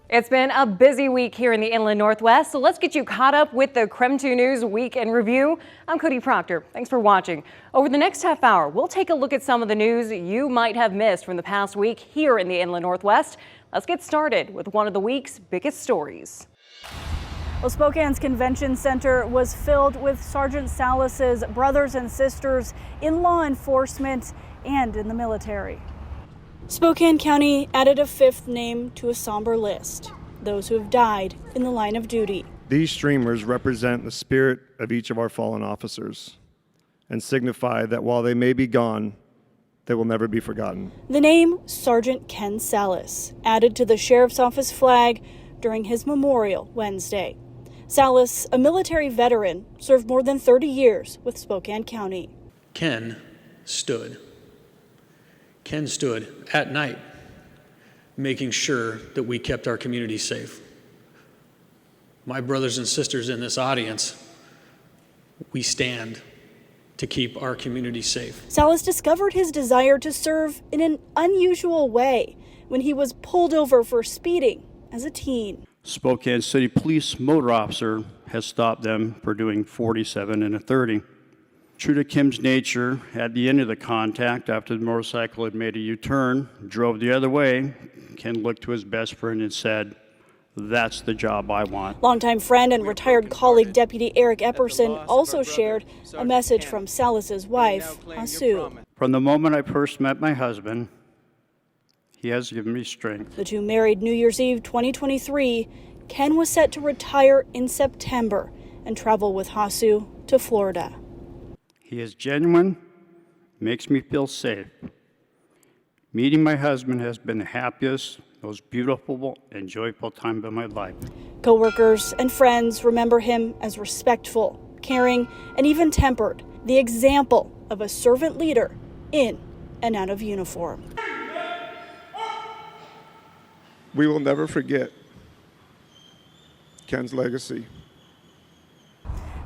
It's been a busy week here in the Inland Northwest, so let's get you caught up with the KREM 2 News Week in Review. I'm Cody Proctor. Thanks for watching. Over the next half hour, we'll take a look at some of the news you might have missed from the past week here in the Inland Northwest. Let's get started with one of the week's biggest stories. Well, Spokane's convention center was filled with Sergeant Salas's brothers and sisters in law enforcement and in the military. Spokane County added a fifth name to a somber list, those who have died in the line of duty. These streamers represent the spirit of each of our fallen officers and signify that while they may be gone, they will never be forgotten. The name Sergeant Ken Salas added to the sheriff's office flag during his memorial Wednesday. Salas, a military veteran, served more than 30 years with Spokane County. Ken stood at night, making sure that we kept our community safe. My brothers and sisters in this audience, we stand to keep our community safe. Salas discovered his desire to serve in an unusual way when he was pulled over for speeding as a teen. Spokane City Police motor officer has stopped them for doing 47 and a 30. True to Kim's nature, at the end of the contact, after the motorcycle had made a U-turn, drove the other way, Ken looked to his best friend and said, "That's the job I want." Longtime friend and retired colleague Deputy Eric Epperson also shared a message from Salas's wife, Hasu. From the moment I first met my husband, he has given me strength. The two married New Year's Eve 2023. Ken was set to retire in September and travel with Hasu to Florida. He is genuine, makes me feel safe. Meeting my husband has been the happiest, most beautiful and joyful time of my life. Co-workers and friends remember him as respectful, caring, and even tempered, the example of a servant leader in and out of uniform. We will never forget Ken's legacy.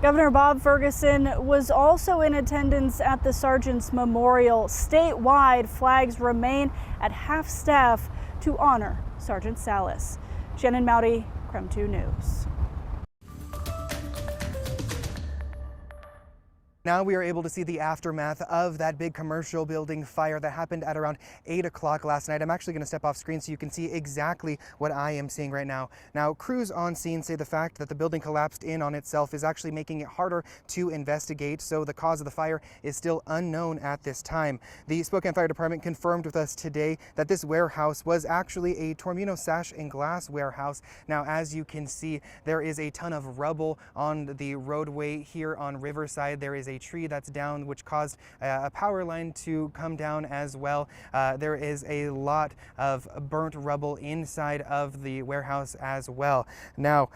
Governor Bob Ferguson was also in attendance at the Sergeant's Memorial. Statewide, flags remain at half staff to honor Sergeant Salas. Shannon Mowdy, KREM 2 News. Now we are able to see the aftermath of that big commercial building fire that happened at around 8 o'clock last night. I'm actually going to step off screen so you can see exactly what I am seeing right now. Now, crews on scene say the fact that the building collapsed in on itself is actually making it harder to investigate, so the cause of the fire is still unknown at this time. The Spokane Fire Department confirmed with us today that this warehouse was actually a Tormino sash and glass warehouse. Now, as you can see, there is a ton of rubble on the roadway here on Riverside. There is a tree that's down, which caused a power line to come down as well. There is a lot of burnt rubble inside of the warehouse as well. Now,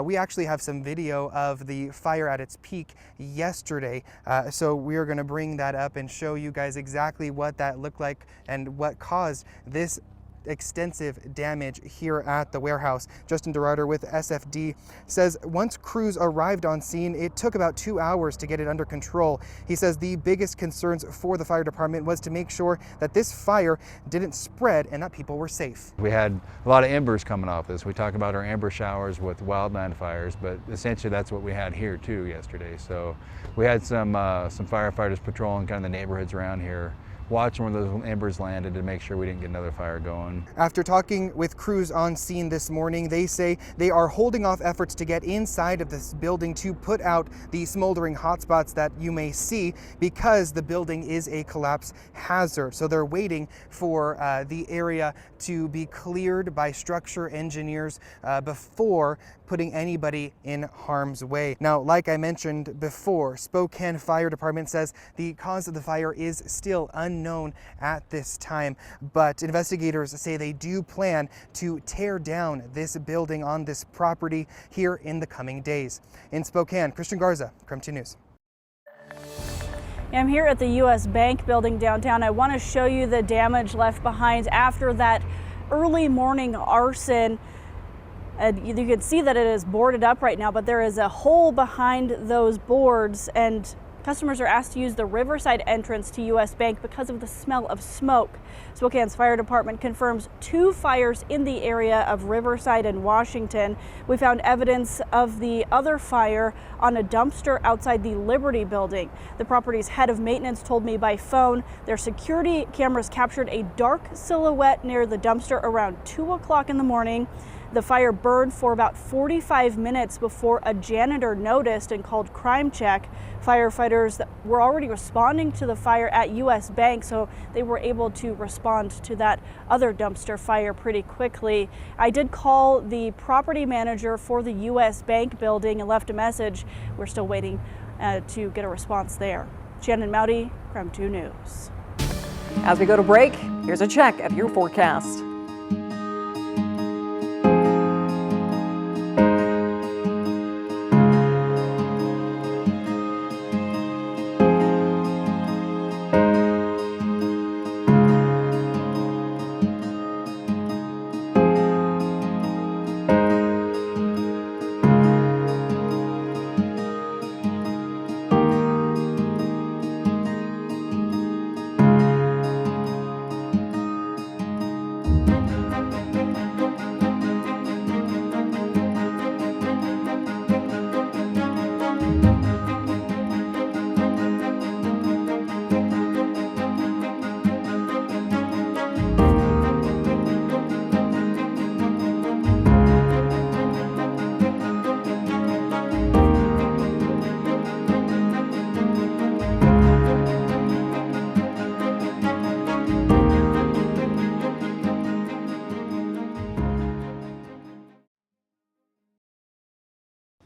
we actually have some video of the fire at its peak yesterday, so we are going to bring that up and show you guys exactly what that looked like and what caused this extensive damage here at the warehouse. Justin DeRarter with SFD says once crews arrived on scene, it took about 2 hours to get it under control. He says the biggest concerns for the fire department was to make sure that this fire didn't spread and that people were safe. We had a lot of embers coming off this. We talk about our ember showers with wildland fires, but essentially that's what we had here too yesterday. So we had some firefighters patrolling kind of the neighborhoods around here, watching where those embers landed to make sure we didn't get another fire going. After talking with crews on scene this morning, they say they are holding off efforts to get inside of this building to put out the smoldering hotspots that you may see because the building is a collapse hazard. So they're waiting for the area to be cleared by structure engineers before putting anybody in harm's way. Now, like I mentioned before, Spokane Fire Department says the cause of the fire is still unknown at this time, but investigators say they do plan to tear down this building on this property here in the coming days. In Spokane, Christian Garza, KREM 2 News. I'm here at the U.S. Bank building downtown. I want to show you the damage left behind after that early morning arson. And you can see that it is boarded up right now, but there is a hole behind those boards, and Customers are asked to use the Riverside entrance to U.S. Bank because of the smell of smoke. Spokane's fire department confirms 2 fires in the area of Riverside and Washington. We found evidence of the other fire on a dumpster outside the Liberty building. The property's head of maintenance told me by phone their security cameras captured a dark silhouette near the dumpster around 2 o'clock in the morning. The fire burned for about 45 minutes before a janitor noticed and called Crime Check. Firefighters were already responding to the fire at U.S. Bank, so they were able to respond to that other dumpster fire pretty quickly. I did call the property manager for the U.S. Bank building and left a message. We're still waiting to get a response there. Shannon Mowdy, KREM 2 News. As we go to break, here's a check of your forecast.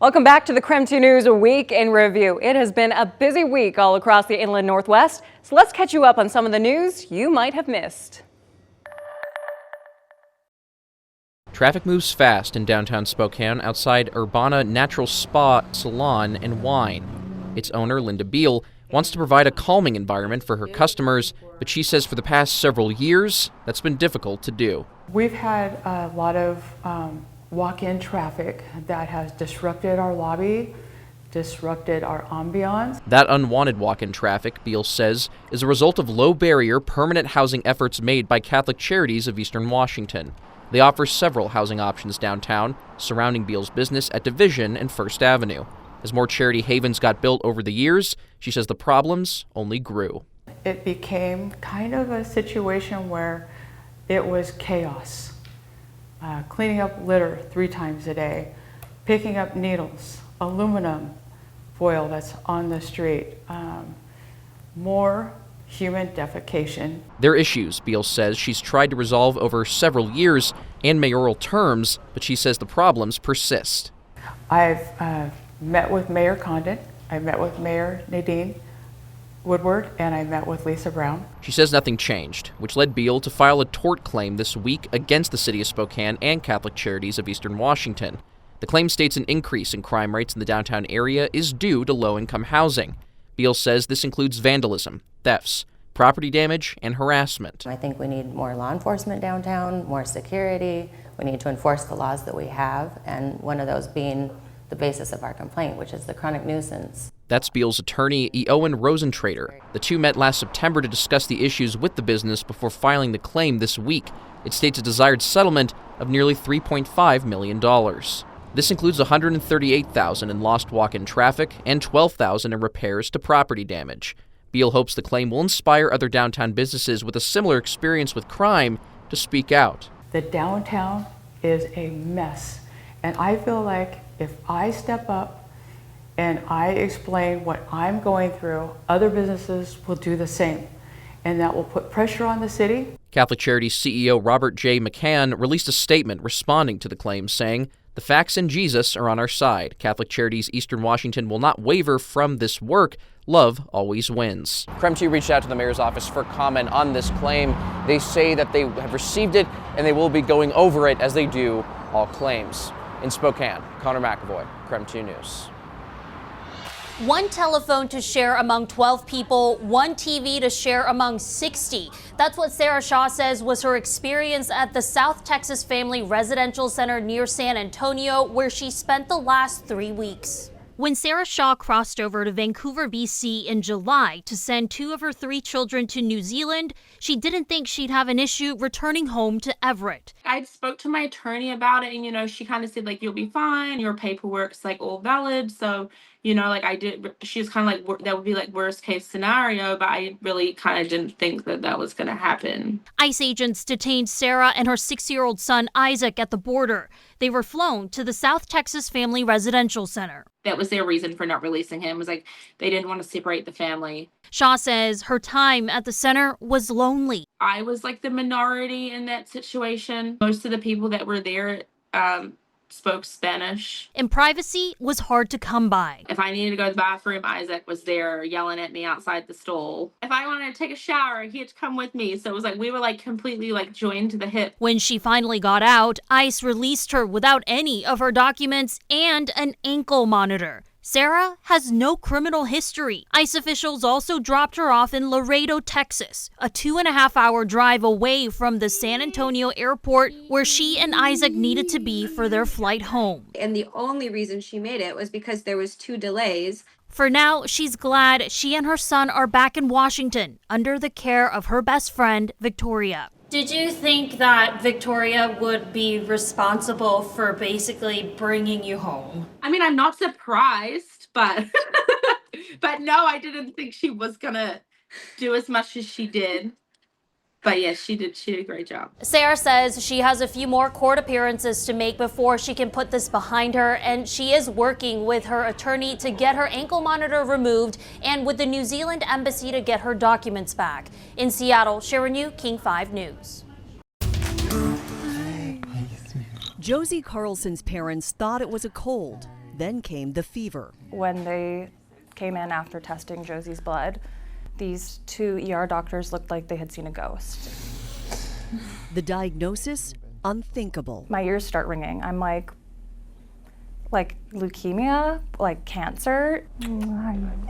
Welcome back to the KREM 2 News Week in Review. It has been a busy week all across the Inland Northwest, so let's catch you up on some of the news you might have missed. Traffic moves fast in downtown Spokane outside Urbana Natural Spa, Salon, and Wine. Its owner, Linda Beal, wants to provide a calming environment for her customers, but she says for the past several years, that's been difficult to do. We've had a lot of walk-in traffic that has disrupted our lobby, disrupted our ambiance. That unwanted walk-in traffic, Beal says, is a result of low-barrier permanent housing efforts made by Catholic Charities of Eastern Washington. They offer several housing options downtown, surrounding Beal's business at Division and First Avenue. As more charity havens got built over the years, she says the problems only grew. It became kind of a situation where it was chaos. Cleaning up litter 3 times a day, picking up needles, aluminum foil that's on the street, more human defecation. They're issues, Beal says she's tried to resolve over several years and mayoral terms, but she says the problems persist. I've met with Mayor Condon, I've met with Mayor Nadine Woodward, and I met with Lisa Brown. She says nothing changed, which led Beal to file a tort claim this week against the city of Spokane and Catholic Charities of Eastern Washington. The claim states an increase in crime rates in the downtown area is due to low-income housing. Beal says this includes vandalism, thefts, property damage, and harassment. I think we need more law enforcement downtown, more security. We need to enforce the laws that we have, and one of those being the basis of our complaint, which is the chronic nuisance. That's Beal's attorney, Owen Rosentrader. The two met last September to discuss the issues with the business before filing the claim this week. It states a desired settlement of nearly $3.5 million. This includes $138,000 in lost walk-in traffic and $12,000 in repairs to property damage. Beal hopes the claim will inspire other downtown businesses with a similar experience with crime to speak out. The downtown is a mess, and I feel like if I step up and I explain what I'm going through, other businesses will do the same, and that will put pressure on the city. Catholic Charities CEO Robert J. McCann released a statement responding to the claims, saying, "The facts and Jesus are on our side. Catholic Charities Eastern Washington will not waver from this work. Love always wins." KREM 2 reached out to the mayor's office for comment on this claim. They say that they have received it and they will be going over it as they do all claims. In Spokane, Connor McAvoy, KREM 2 News. One telephone to share among 12 people, one TV to share among 60. That's what Sarah Shaw says was her experience at the South Texas Family Residential Center near San Antonio, where she spent the last 3 weeks. When Sarah Shaw crossed over to Vancouver, BC in July to send 2 of her 3 children to New Zealand, she didn't think she'd have an issue returning home to Everett. I spoke to my attorney about it, and, she kind of said, like, you'll be fine. Your paperwork's, like, all valid. So, she was kind of like, that would be, like, worst case scenario, but I really kind of didn't think that was going to happen. ICE agents detained Sarah and her 6-year-old son Isaac at the border. They were flown to the South Texas Family Residential Center. That was their reason for not releasing him, was like they didn't want to separate the family. Shaw says her time at the center was lonely. I was like the minority in that situation. Most of the people that were there spoke Spanish. And privacy was hard to come by. If I needed to go to the bathroom, Isaac was there yelling at me outside the stall. If I wanted to take a shower, he had to come with me. So it was like we were like completely like joined to the hip. When she finally got out, ICE released her without any of her documents and an ankle monitor. Sarah has no criminal history. ICE officials also dropped her off in Laredo, Texas, a 2.5-hour drive away from the San Antonio airport where she and Isaac needed to be for their flight home. And the only reason she made it was because there was 2 delays. For now, she's glad she and her son are back in Washington under the care of her best friend, Victoria. Did you think that Victoria would be responsible for basically bringing you home? I mean, I'm not surprised, but but no, I didn't think she was gonna do as much as she did. But yes, she did a great job. Sarah says she has a few more court appearances to make before she can put this behind her, and she is working with her attorney to get her ankle monitor removed and with the New Zealand Embassy to get her documents back. In Seattle, Sharon Yu, King 5 News. Josie Carlson's parents thought it was a cold. Then came the fever. When they came in after testing Josie's blood, these 2 ER doctors looked like they had seen a ghost. The diagnosis? Unthinkable. My ears start ringing. I'm like leukemia, like cancer.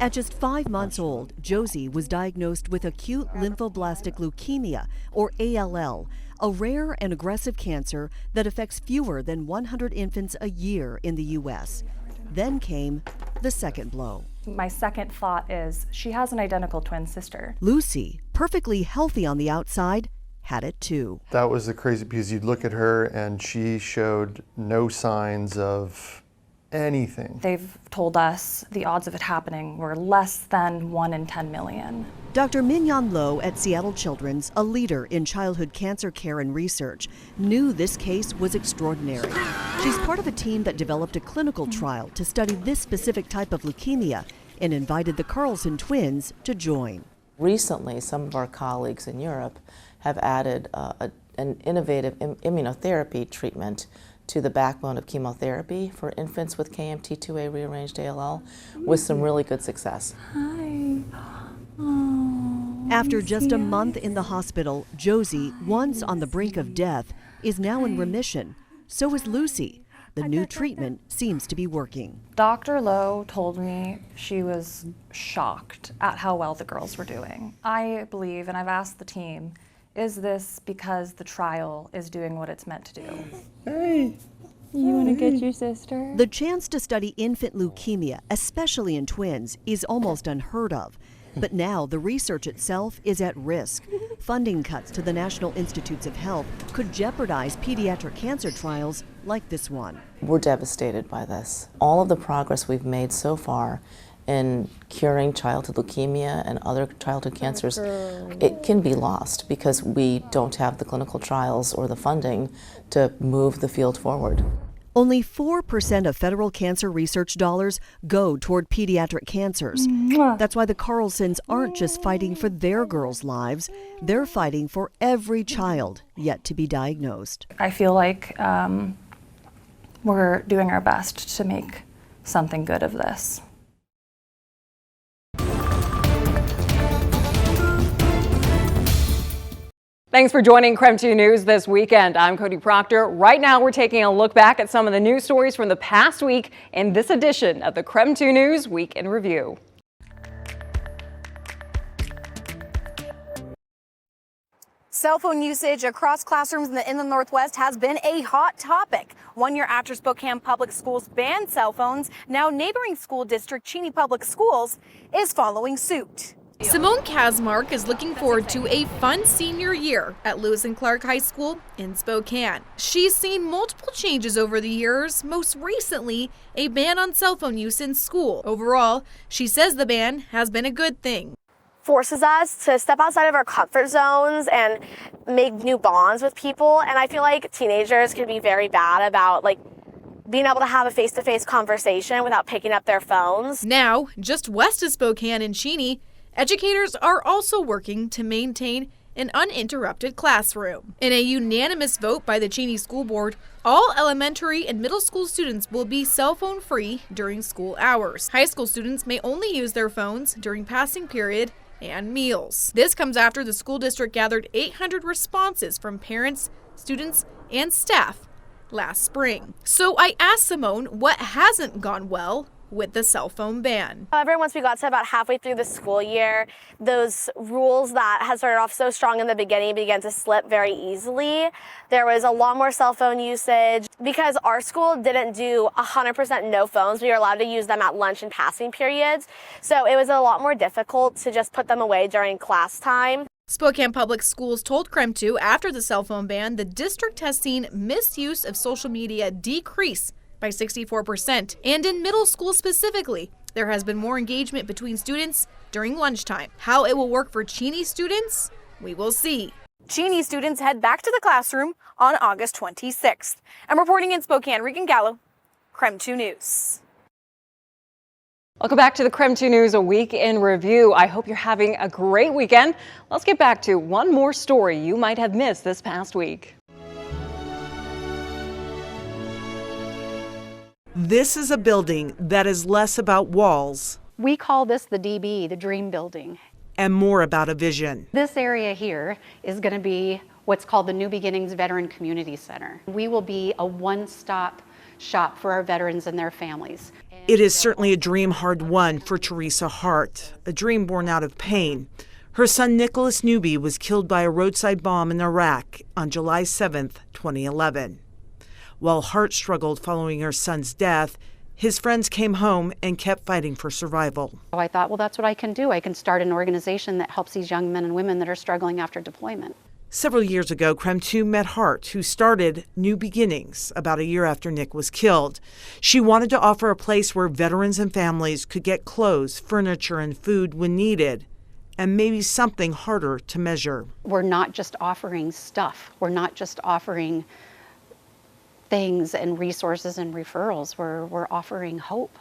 At just 5 months old, Josie was diagnosed with acute lymphoblastic leukemia, or ALL, a rare and aggressive cancer that affects fewer than 100 infants a year in the U.S. Then came the second blow. My second thought is she has an identical twin sister. Lucy, perfectly healthy on the outside, had it too. That was the crazy because you'd look at her and she showed no signs of anything. They've told us the odds of it happening were less than 1 in 10 million. Dr. Minyan Lo at Seattle Children's, a leader in childhood cancer care and research, knew this case was extraordinary. She's part of a team that developed a clinical trial to study this specific type of leukemia and invited the Carlson twins to join. Recently, some of our colleagues in Europe have added an innovative immunotherapy treatment to the backbone of chemotherapy for infants with KMT2A rearranged ALL with some really good success. Hi. After just a month in the hospital, Josie, once on the brink of death, is now in remission. So is Lucy. The new treatment seems to be working. Dr. Lowe told me she was shocked at how well the girls were doing. I believe, and I've asked the team, is this because the trial is doing what it's meant to do? Hey. You want to get your sister? The chance to study infant leukemia, especially in twins, is almost unheard of. But now the research itself is at risk. Funding cuts to the National Institutes of Health could jeopardize pediatric cancer trials like this one. We're devastated by this. All of the progress we've made so far in curing childhood leukemia and other childhood cancers, it can be lost because we don't have the clinical trials or the funding to move the field forward. Only 4% of federal cancer research dollars go toward pediatric cancers. That's why the Carlsons aren't just fighting for their girls' lives, they're fighting for every child yet to be diagnosed. I feel like we're doing our best to make something good of this. Thanks for joining KREM 2 News this weekend. I'm Cody Proctor. Right now, we're taking a look back at some of the news stories from the past week in this edition of the KREM 2 News Week in Review. Cell phone usage across classrooms in the Inland Northwest has been a hot topic. 1 year after Spokane Public Schools banned cell phones, now neighboring school district Cheney Public Schools is following suit. Simone Kazmark is looking forward to a fun senior year at Lewis and Clark High School in Spokane. She's seen multiple changes over the years, most recently a ban on cell phone use in school. Overall, she says the ban has been a good thing. Forces us to step outside of our comfort zones and make new bonds with people. And I feel like teenagers can be very bad about being able to have a face-to-face conversation without picking up their phones. Now, just west of Spokane in Cheney, educators are also working to maintain an uninterrupted classroom. In a unanimous vote by the Cheney School Board, all elementary and middle school students will be cell phone free during school hours. High school students may only use their phones during passing period and meals. This comes after the school district gathered 800 responses from parents, students, and staff last spring. So I asked Simone what hasn't gone well with the cell phone ban. However, once we got to about halfway through the school year, those rules that had started off so strong in the beginning began to slip very easily. There was a lot more cell phone usage. Because our school didn't do 100% no phones, we were allowed to use them at lunch and passing periods. So it was a lot more difficult to just put them away during class time. Spokane Public Schools told KREM 2 after the cell phone ban, the district has seen misuse of social media decrease by 64%. And in middle school specifically, there has been more engagement between students during lunchtime. How it will work for Cheney students, we will see. Cheney students head back to the classroom on August 26th. I'm reporting in Spokane, Regan Gallo, KREM 2 News. Welcome back to the KREM 2 News, a week in review. I hope you're having a great weekend. Let's get back to one more story you might have missed this past week. This is a building that is less about walls. We call this the DB, the Dream Building. And more about a vision. This area here is going to be what's called the New Beginnings Veteran Community Center. We will be a one-stop shop for our veterans and their families. It is certainly a dream hard won for Teresa Hart, a dream born out of pain. Her son Nicholas Newby was killed by a roadside bomb in Iraq on July 7th, 2011. While Hart struggled following her son's death, his friends came home and kept fighting for survival. So I thought, well, that's what I can do. I can start an organization that helps these young men and women that are struggling after deployment. Several years ago, KREM 2 met Hart, who started New Beginnings about a year after Nick was killed. She wanted to offer a place where veterans and families could get clothes, furniture, and food when needed, and maybe something harder to measure. We're not just offering stuff. We're not just offering things and resources and referrals. We're offering hope.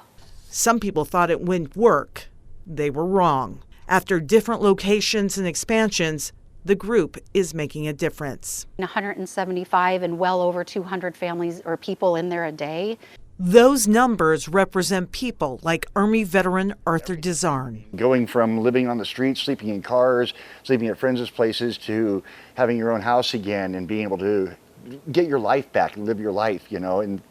Some people thought it wouldn't work. They were wrong. After different locations and expansions, the group is making a difference. 175 and well over 200 families or people in there a day. Those numbers represent people like Army veteran Arthur Desarn. Going from living on the streets, sleeping in cars, sleeping at friends' places, to having your own house again and being able to get your life back and live your life, and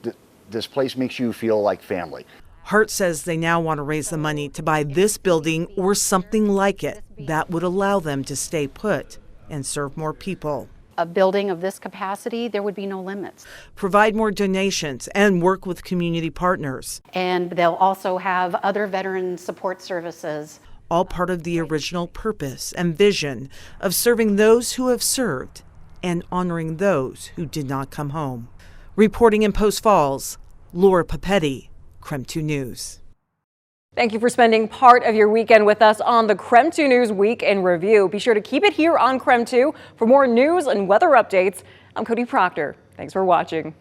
this place makes you feel like family. Hart says they now want to raise the money to buy this building or something like it that would allow them to stay put and serve more people. A building of this capacity, there would be no limits. Provide more donations and work with community partners. And they'll also have other veteran support services. All part of the original purpose and vision of serving those who have served and honoring those who did not come home. Reporting in Post Falls, Laura Papetti, KREM 2 News. Thank you for spending part of your weekend with us on the KREM 2 News Week in Review. Be sure to keep it here on KREM 2 for more news and weather updates. I'm Cody Proctor. Thanks for watching.